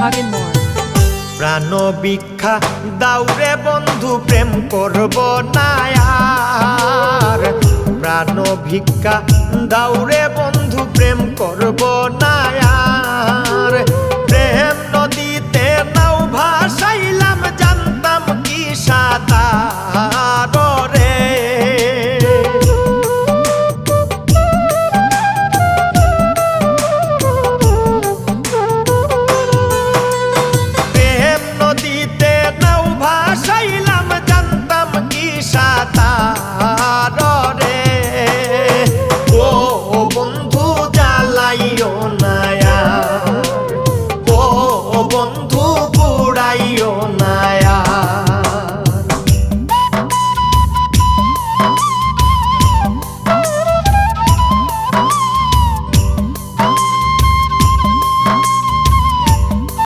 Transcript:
Hagenmore. প্রাণ ভিক্ষা দাউরে বন্ধু প্রেম করব না আর। প্রাণ ভিক্ষা দাউরে বন্ধু প্রেম করব না আর। প্রেম নদীতে নাও ভাসাইলাম জানতাম কি সাঁতার রে। প্রেম নদীতে নাও ভাসাইলাম জানতাম কি সাঁতার রে। ও বন্ধু জ্বালাইও না আর, ও বন্ধু